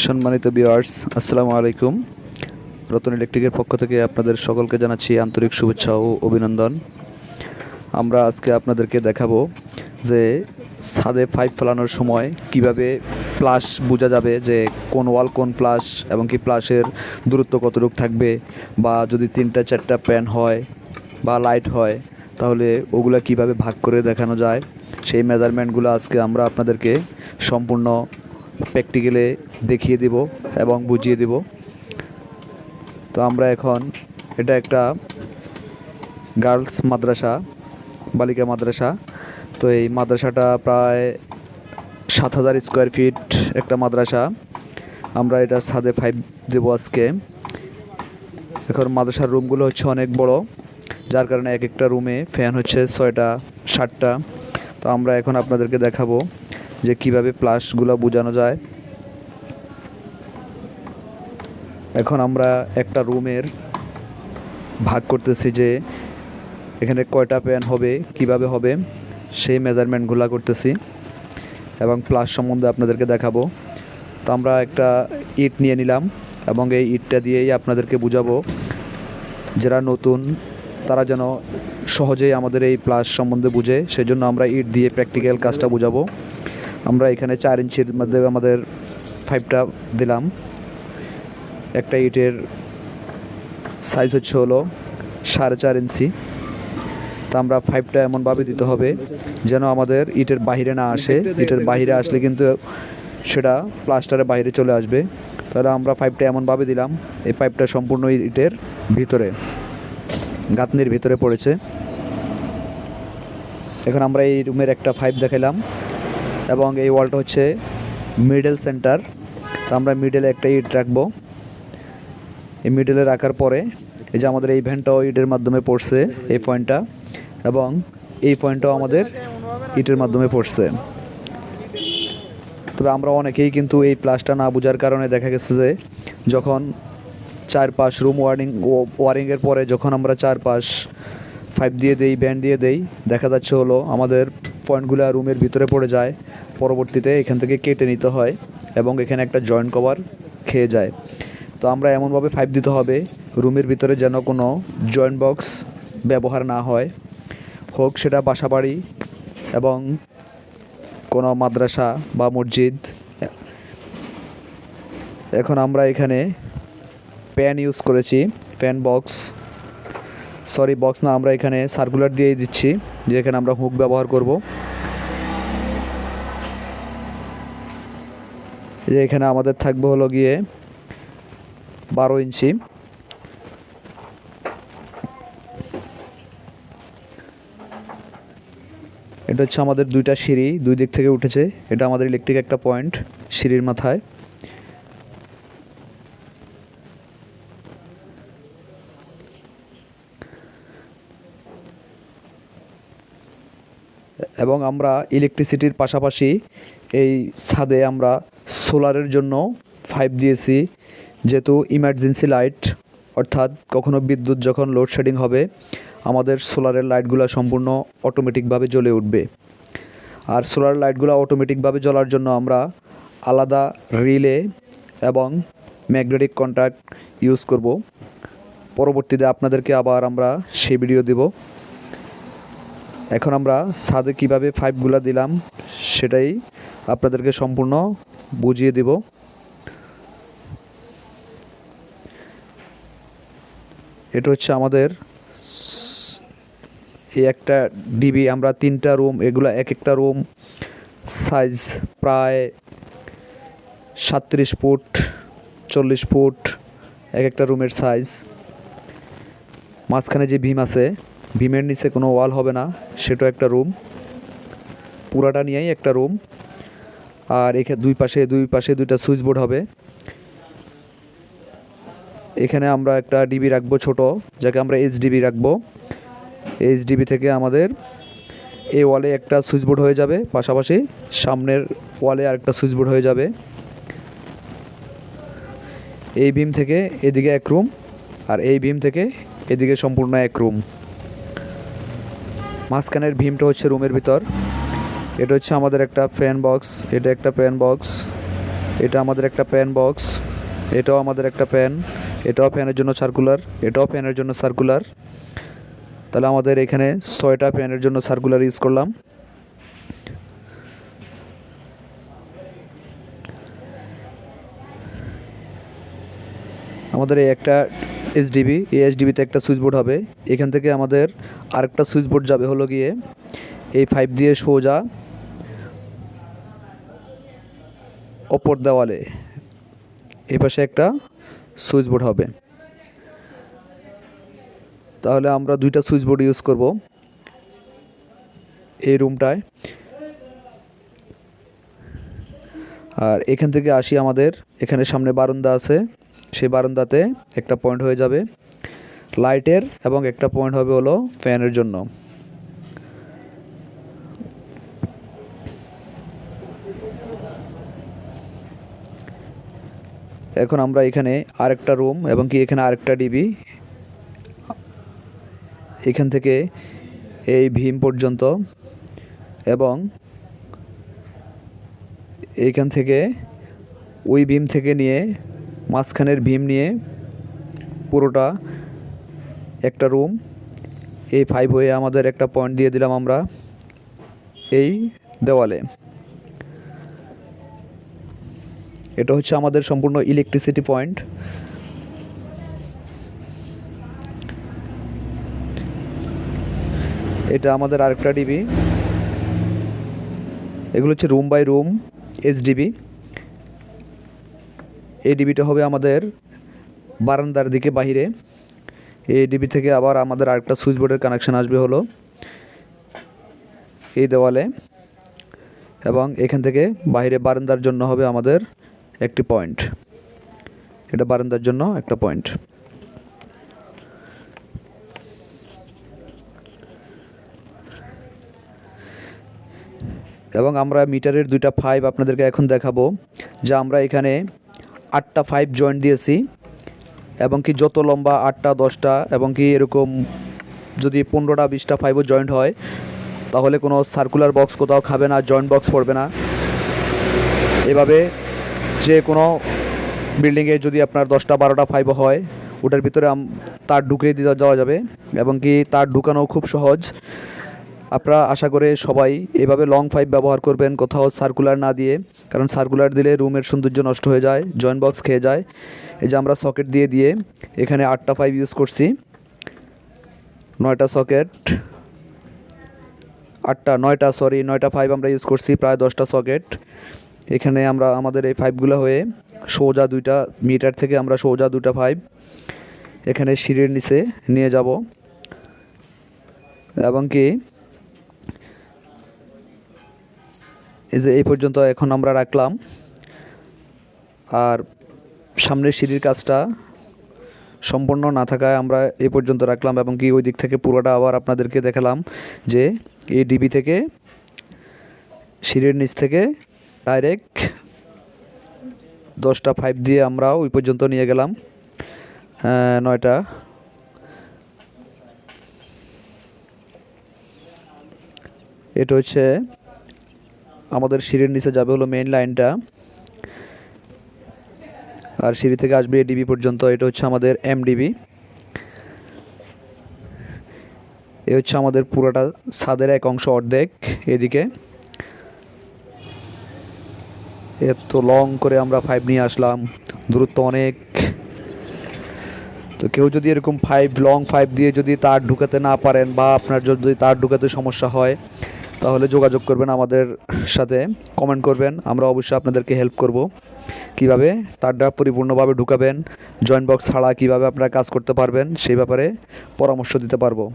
সম্মানিত ভিউয়ার্স, আসসালামু আলাইকুম। রতন ইলেকট্রিকের পক্ষ থেকে আপনাদের সকলকে জানাচ্ছি আন্তরিক শুভেচ্ছা ও অভিনন্দন। আমরা আজকে আপনাদেরকে দেখাবো যে ছাদে পাইপ ফেলানোর সময় কিভাবে প্লাস বোঝা যাবে, যে কোন ওয়াল কোন প্লাস এবং কি প্লাসের দূরত্ব কতটুকু থাকবে, বা যদি 3টা 4টা প্যান হয় বা লাইট হয় তাহলে ওগুলো কিভাবে ভাগ করে দেখানো যায়, সেই মেজারমেন্টগুলো আজকে আমরা আপনাদেরকে সম্পূর্ণ প্র্যাকটিক্যালে দেখিয়ে দিব এবং বুঝিয়ে দিব। তো আমরা এখন এটা একটা গার্লস মাদ্রাসা, বালিকা মাদ্রাসা। তো এই মাদ্রাসাটা প্রায় 7,000 স্কোয়ার ফিট একটা মাদ্রাসা। আমরা এটা ছাদে পাইপ দেবো আজকে। এখন মাদ্রাসার রুমগুলো হচ্ছে অনেক বড়, যার কারণে এক একটা রুমে ফ্যান হচ্ছে 6টা 7টা। তো আমরা এখন আপনাদেরকে দেখাবো যে কিভাবে প্লাসগুলো বোঝানো যায়। এখন আমরা একটা রুমের ভাগ করতেছি যে এখানে কয়টা প্যান হবে, কিভাবে হবে, সেই মেজারমেন্টগুলো করতেছি এবং প্লাস সম্বন্ধে আপনাদেরকে দেখাবো। তো আমরা একটা ইট নিয়ে নিলাম এবং এই ইটটা দিয়েই আপনাদেরকে বুঝাবো। যারা নতুন তারা যেন সহজেই আমাদের এই প্লাস সম্বন্ধে বুঝে, সেই জন্য আমরা ইট দিয়ে প্র্যাকটিক্যাল কাজটা বুঝাবো। আমরা এখানে 4 ইঞ্চির মধ্যে আমাদের পাইপটা দিলাম। একটা ইটের সাইজ হচ্ছে হলো 4.5 ইঞ্চি। তা আমরা পাইপটা এমনভাবে দিতে হবে যেন আমাদের ইটের বাহিরে না আসে। ইটের বাহিরে আসলে কিন্তু সেটা প্লাস্টারের বাইরে চলে আসবে। তাহলে আমরা পাইপটা এমনভাবে দিলাম, এই পাইপটা সম্পূর্ণ ইটের ভিতরে, গাঁথনির ভিতরে পড়েছে। এখন আমরা এই রুমের একটা পাইপ দেখালাম এবং এই ওয়ালটা হচ্ছে মিডল সেন্টার। তো আমরা মিডলে একটা ইট রাখবো। এই মিডলে রাখার পরে এই যে আমাদের এই ভ্যানটাও ইটের মাধ্যমে পড়ছে, এই পয়েন্টটা, এবং এই পয়েন্টটাও আমাদের ইটের মাধ্যমে পড়ছে। তবে আমরা অনেকেই কিন্তু এই প্লাসটা না বোঝার কারণে দেখা গেছে যে যখন 4-5 রুম ওয়ারিংয়ের পরে যখন আমরা 4-5 পাইপ দিয়ে দেই, ব্যান্ড দিয়ে দেই, দেখা যাচ্ছে হলো আমাদের পয়েন্টগুলো রুমের ভিতরে পড়ে যায়। পরবর্তীতে এখান থেকে কেটে নিতে হয় এবং এখানে একটা জয়েন্ট কভার খেয়ে যায়। তো আমরা এমনভাবে পাইপ দিতে হবে রুমের ভিতরে যেন কোনো জয়েন্ট বক্স ব্যবহার না হয়, হোক সেটা বাসাবাড়ি এবং কোনো মাদ্রাসা বা মসজিদ। এখন আমরা এখানে প্যান ইউজ করেছি, প্যান বক্স, সরি বক্স না, আমরা এখানে সার্কুলার দিয়ে দিচ্ছি, যে এখানে আমরা হুক ব্যবহার করব। যে এখানে আমাদের থাকবে হলো গিয়ে 12 ইঞ্চি। এটা হচ্ছে আমাদের 2টা সিঁড়ি, 2 দিক থেকে উঠেছে। এটা আমাদের ইলেকট্রিক একটা পয়েন্ট সিঁড়ির মাথায়। এবং আমরা ইলেকট্রিসিটির পাশাপাশি এই ছাদে আমরা সোলারের জন্য পাইপ দিয়েছি, যেহেতু ইমার্জেন্সি লাইট, অর্থাৎ কখনো বিদ্যুৎ যখন লোডশেডিং হবে আমাদের সোলারের লাইটগুলো সম্পূর্ণ অটোমেটিকভাবে জ্বলে উঠবে। আর সোলার লাইটগুলো অটোমেটিকভাবে জ্বলার জন্য আমরা আলাদা রিলে এবং ম্যাগনেটিক কন্ট্যাক্ট ইউজ করব। পরবর্তীতে আপনাদেরকে আবার আমরা সেই ভিডিও দেব। এখন আমরা ছাদে কিভাবে পাইপগুলো দিলাম সেটাই আপনাদেরকে সম্পূর্ণ বুঝিয়ে দেব। এটা হচ্ছে আমাদের এই একটা ডিবি। আমরা 3টা রুম, এগুলো এক একটা রুম সাইজ প্রায় 37 ফুট 40 ফুট এক একটা রুমের সাইজ। মাঝখানে যে ভীম আছে, ভীমের নিচে কোনো ওয়াল হবে না, সেটাও একটা রুম, পুরাটা নিয়েই একটা রুম। আর এখানে দুই পাশে 2টা সুইচ বোর্ড হবে। এখানে আমরা একটা ডিবি রাখবো ছোট, যাকে আমরা এইচডিবি রাখবো। এইচডিবি থেকে আমাদের এই ওয়ালে একটা সুইচ বোর্ড হয়ে যাবে, পাশাপাশি সামনের ওয়ালে আরেকটা সুইচ বোর্ড হয়ে যাবে। এই বিম থেকে এদিকে এক রুম, আর এই বিম থেকে এদিকে সম্পূর্ণ এক রুম। মাঝখানের ভীমটা হচ্ছে রুমের ভিতর। এটা হচ্ছে আমাদের একটা ফ্যান বক্স, এটা একটা ফ্যান বক্স। এটা আমাদের একটা প্যান বক্স, এটাও আমাদের একটা প্যান, এটাও ফ্যানের জন্য সার্কুলার, এটাও ফ্যানের জন্য সার্কুলার। তাহলে আমাদের এখানে 6টা ফ্যানের জন্য সার্কুলার ইউজ করলাম। আমাদের এই একটা এইচডিবি, এই এইচডিবিতে একটা সুইচ বোর্ড হবে। এখান থেকে আমাদের আরেকটা সুইচ বোর্ড যাবে হলো গিয়ে এই 5 দিয়ে সোজা ওপর দেওয়ালে, এই পাশে একটা সুইচ বোর্ড হবে। তাহলে আমরা 2টা সুইচ বোর্ড ইউজ করব এই রুমটায়। আর এখান থেকে আসি, আমাদের এখানে সামনে বারান্দা আছে, সেই বারান্দাতে একটা পয়েন্ট হয়ে যাবে লাইটের এবং একটা পয়েন্ট হবে হলো ফ্যানের জন্য। এখন আমরা এখানে আরেকটা রুম এবং কি এখানে আরেকটা ডিবি, এখান থেকে এই ভীম পর্যন্ত এবং এইখান থেকে ওই ভীম থেকে নিয়ে মাঝখানের ভীম নিয়ে পুরোটা একটা রুম, এই 5 হয়ে আমাদের একটা পয়েন্ট দিয়ে দিলাম আমরা এই দেওয়ালে। এটা হচ্ছে আমাদের সম্পূর্ণ ইলেকট্রিসিটি পয়েন্ট। এটা আমাদের আরেকটা ডিবি। এগুলো হচ্ছে রুম বাই রুম এইচডিবি। এই ডিবিটা হবে আমাদের বারান্দার দিকে বাহিরে। এই ডিবি থেকে আবার আমাদের আরেকটা সুইচ বোর্ডের কানেকশন আসবে হলো এই দেওয়ালে, এবং এখান থেকে বাইরে বারান্দার জন্য হবে আমাদের একটি পয়েন্ট। এটা বারান্দার জন্য একটা পয়েন্ট। এবং আমরা মিটারের 2টা 5 আপনাদেরকে এখন দেখাবো, যা আমরা এখানে 8টা 5 জয়েন্ট দিয়েছি, এবং কি যত লম্বা 8টা 10টা এবং কি এরকম যদি 15টা 20টা 5ও জয়েন্ট হয় তাহলে কোনো সার্কুলার বক্স কোথাও খাবে না, জয়েন্ট বক্স পড়বে না। এভাবে যে কোনো বিল্ডিংয়ে যদি আপনার 10টা 12টা 5ও হয় ওটার ভিতরে তার ঢুকিয়ে দিয়ে যাওয়া যাবে, এবং কি তার ঢুকানো খুব সহজ। আপনারা আশা করে সবাই এভাবে লং 5 ব্যবহার করবেন, কোথাও সার্কুলার না দিয়ে, কারণ সার্কুলার দিলে রুমের সৌন্দর্য নষ্ট হয়ে যায়, জয়েন্ট বক্স খেয়ে যায়। এই যে আমরা সকেট দিয়ে দিয়ে এখানে 8টা 5 ইউজ করছি, 9টা সকেট, 9টা 5 আমরা ইউজ করছি, প্রায় 10টা সকেট। এখানে আমরা আমাদের এই 5গুলো হয়ে সোজা 2টা মিটার থেকে আমরা সোজা 2টা 5 এখানে সিঁড়ির নিচে নিয়ে যাব, এবং কি এই যে এই পর্যন্ত এখন আমরা রাখলাম। আর সামনের সিঁড়ির কাজটা সম্পূর্ণ না থাকায় আমরা এই পর্যন্ত রাখলাম, এবং কি ওই দিক থেকে পুরোটা আবার আপনাদেরকে দেখালাম যে এই ডিবি থেকে সিঁড়ির নিচ থেকে ডাইরেক্ট 10টা 5 দিয়ে আমরা ওই পর্যন্ত নিয়ে গেলাম 9টা। এটা হচ্ছে আমাদের সিঁড়ির নিচে যাবে হলো মেইন লাইনটা, আর সিঁড়ি থেকে আসবে এই ডিবি পর্যন্ত। এটা হচ্ছে আমাদের এমডিবি। এ হচ্ছে আমাদের পুরোটা ছাদের এক অংশ অর্ধেক। এদিকে এত লং করে আমরা 5 নিয়ে আসলাম, দূরত্ব অনেক। তো কেউ যদি এরকম লং 5 দিয়ে যদি তার ঢুকাতে না পারেন, বা আপনার যদি তার ঢুকাতে সমস্যা হয়, তাহলে যোগাযোগ করবেন আমাদের সাথে, কমেন্ট করবেন, আমরা অবশ্যই আপনাদেরকে হেল্প করব। কিভাবে তারটা পরিপূর্ণভাবে ঢুকাবেন, জয়েন্ট বক্স ছাড়া কিভাবে আপনারা কাজ করতে পারবেন সেই ব্যাপারে পরামর্শ দিতে পারবো।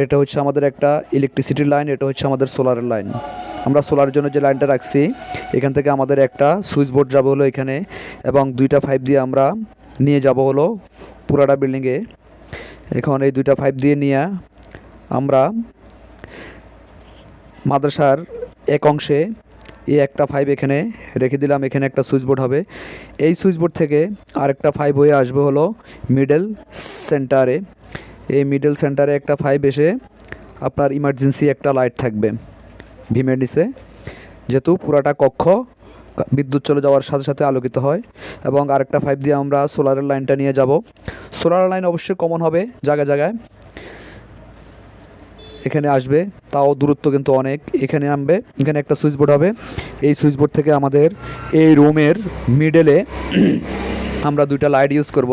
এটা হচ্ছে আমাদের একটা ইলেকট্রিসিটির লাইন, এটা হচ্ছে আমাদের সোলারের লাইন। আমরা সোলারের জন্য যে লাইনটা রাখছি, এখান থেকে আমাদের একটা সুইচ বোর্ড যাবে হলো এখানে, এবং 2টা 5 দিয়ে আমরা নিয়ে যাব হলো পুরাটা বিল্ডিংয়ে। এখন এই 2টা 5 দিয়ে নিয়ে আমরা মাদ্রাসার এক অংশে এই একটা 5 এখানে রেখে দিলাম। এখানে একটা সুইচ বোর্ড হবে, এই সুইচ বোর্ড থেকে আরেকটা 5 হয়ে আসবে হলো মিডল সেন্টারে। এই মিডল সেন্টারে একটা 5 এসে আপনার ইমার্জেন্সি একটা লাইট থাকবে ভীমের নিচে, যেহেতু পুরাটা কক্ষ বিদ্যুৎ চলে যাওয়ার সাথে সাথে আলোকিত হয়। এবং আরেকটা পাইপ দিয়ে আমরা সোলারের লাইনটা নিয়ে যাব। সোলার লাইন অবশ্যই কমন হবে জায়গায় জায়গায়, এখানে আসবে, তাও দূরত্ব কিন্তু অনেক। এখানে নামবে, এখানে একটা সুইচ বোর্ড হবে। এই সুইচ বোর্ড থেকে আমাদের এই রুমের মিডলে আমরা দুইটা লাইট ইউজ করব,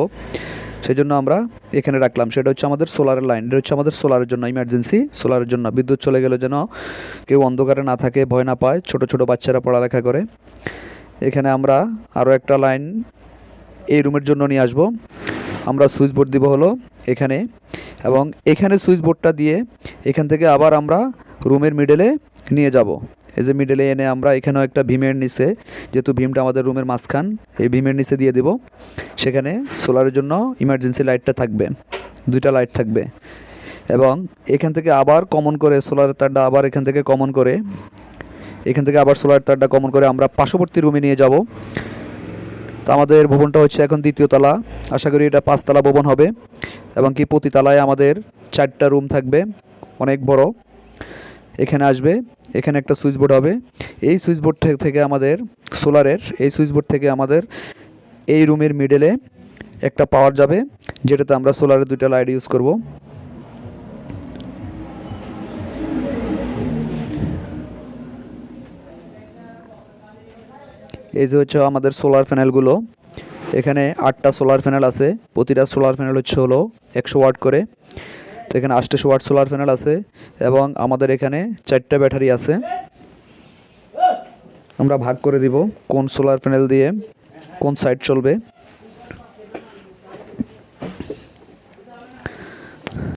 সেই জন্য আমরা এখানে রাখলাম। সেটা হচ্ছে আমাদের সোলারের লাইন, এটা হচ্ছে আমাদের সোলারের জন্য, ইমার্জেন্সি সোলারের জন্য। বিদ্যুৎ চলে গেলে যেন কেউ অন্ধকারে না থাকে, ভয় না পায়, ছোট ছোট বাচ্চারা পড়ালেখা করে। এখানে আমরা আরও একটা লাইন এই রুমের জন্য নিয়ে আসব। আমরা সুইচ বোর্ড দিব হলো এখানে, এবং এখানে সুইচ বোর্ডটা দিয়ে এখান থেকে আবার আমরা রুমের মিডলে নিয়ে যাব। এই যে মিডলে এনে আমরা এখানেও একটা ভীমের নিচে, যেহেতু ভীমটা আমাদের রুমের মাঝখান, এই ভীমের নিচে দিয়ে দেব। সেখানে সোলারের জন্য ইমার্জেন্সি লাইটটা থাকবে, দুইটা লাইট থাকবে। এবং এখান থেকে আবার কমন করে সোলারের তারটা আবার এখান থেকে কমন করে, এখান থেকে আবার সোলার তারটা কমন করে আমরা পার্শ্ববর্তী রুমে নিয়ে যাব। তো আমাদের ভবনটা হচ্ছে এখন 2য় তলা, আশা করি এটা 5 তলা ভবন হবে। এবং কি প্রতি তলায় আমাদের 4টা রুম থাকবে, অনেক বড়। এখানে আসবে, এখানে একটা সুইচ বোর্ড হবে। এই সুইচ বোর্ড থেকে আমাদের সোলারের, এই সুইচ বোর্ড থেকে আমাদের এই রুমের মিডলে একটা পাওয়ার যাবে, যেটাতে আমরা সোলারের দুইটা লাইট ইউজ করব। এই যে হচ্ছে আমাদের সোলার প্যানেলগুলো। এখানে 8টা সোলার প্যানেল আছে, প্রতিটা সোলার প্যানেল হচ্ছে হলো 100 ওয়াট করে। তো এখানে 800 ওয়াট সোলার প্যানেল আছে, এবং আমাদের এখানে 4টা ব্যাটারি আছে। আমরা ভাগ করে দিব কোন সোলার প্যানেল দিয়ে কোন সাইড চলবে।